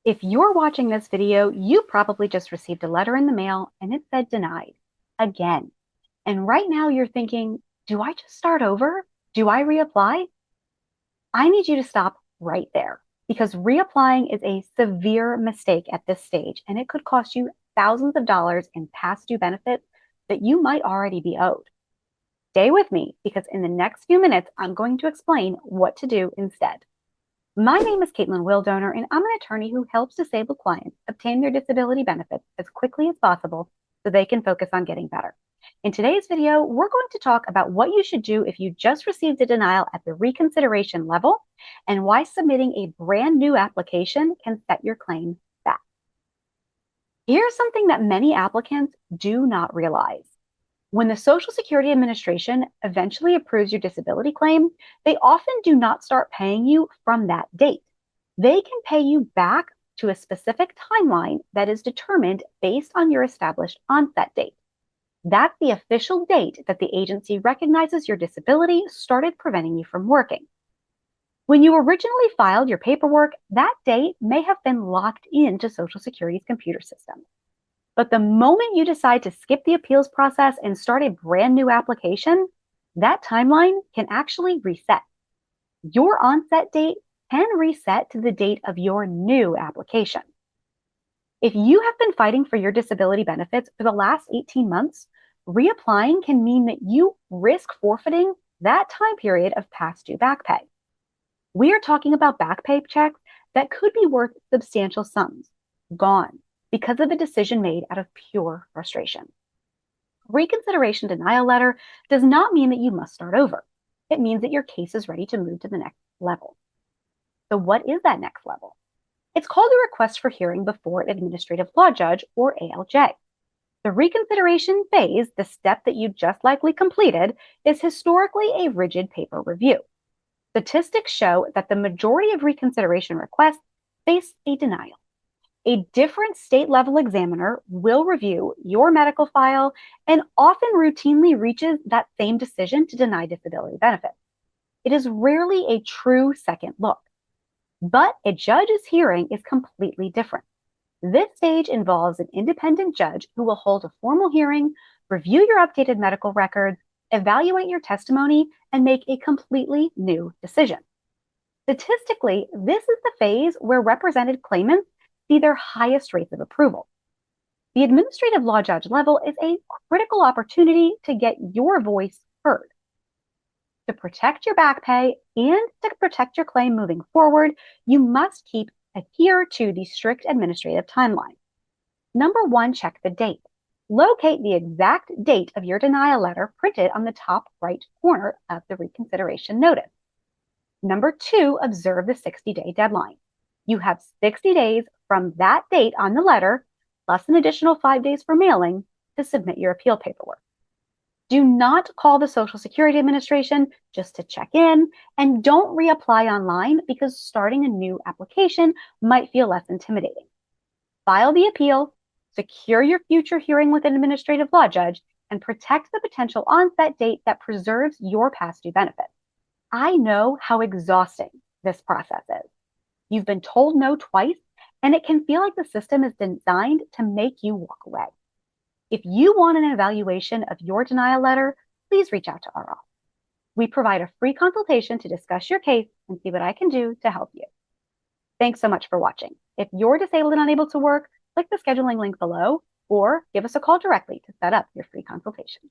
If you're watching this video, you probably just received a letter in the mail and it said denied again. And right now you're thinking, do I just start over? Do I reapply? I need you to stop right there because reapplying is a severe mistake at this stage and it could cost you thousands of dollars in past due benefits that you might already be owed. Stay with me because in the next few minutes, I'm going to explain what to do instead. My name is Kaitlin Wildoner, and I'm an attorney who helps disabled clients obtain their disability benefits as quickly as possible so they can focus on getting better. In today's video, we're going to talk about what you should do if you just received a denial at the reconsideration level and why submitting a brand new application can set your claim back. Here's something that many applicants do not realize. When the Social Security Administration eventually approves your disability claim, they often do not start paying you from that date. They can pay you back to a specific timeline that is determined based on your established onset date. That's the official date that the agency recognizes your disability started preventing you from working. When you originally filed your paperwork, that date may have been locked into Social Security's computer system. But the moment you decide to skip the appeals process and start a brand new application, that timeline can actually reset. Your onset date can reset to the date of your new application. If you have been fighting for your disability benefits for the last 18 months, reapplying can mean that you risk forfeiting that time period of past due back pay. We are talking about back pay checks that could be worth substantial sums, gone, because of a decision made out of pure frustration. Reconsideration denial letter does not mean that you must start over. It means that your case is ready to move to the next level. So what is that next level? It's called a request for hearing before an administrative law judge or ALJ. The reconsideration phase, the step that you just likely completed, is historically a rigid paper review. Statistics show that the majority of reconsideration requests face a denial. A different state-level examiner will review your medical file and often routinely reaches that same decision to deny disability benefits. It is rarely a true second look, but a judge's hearing is completely different. This stage involves an independent judge who will hold a formal hearing, review your updated medical records, evaluate your testimony, and make a completely new decision. Statistically, this is the phase where represented claimants see their highest rates of approval. The administrative law judge level is a critical opportunity to get your voice heard. To protect your back pay and to protect your claim moving forward, you must adhere to the strict administrative timeline. Number one, check the date. Locate the exact date of your denial letter printed on the top right corner of the reconsideration notice. Number two, observe the 60-day deadline. You have 60 days from that date on the letter, plus an additional 5 days for mailing, to submit your appeal paperwork. Do not call the Social Security Administration just to check in, and don't reapply online because starting a new application might feel less intimidating. File the appeal, secure your future hearing with an administrative law judge, and protect the potential onset date that preserves your past due benefits. I know how exhausting this process is. You've been told no twice, and it can feel like the system is designed to make you walk away. If you want an evaluation of your denial letter, please reach out to our office. We provide a free consultation to discuss your case and see what I can do to help you. Thanks so much for watching. If you're disabled and unable to work, click the scheduling link below or give us a call directly to set up your free consultation.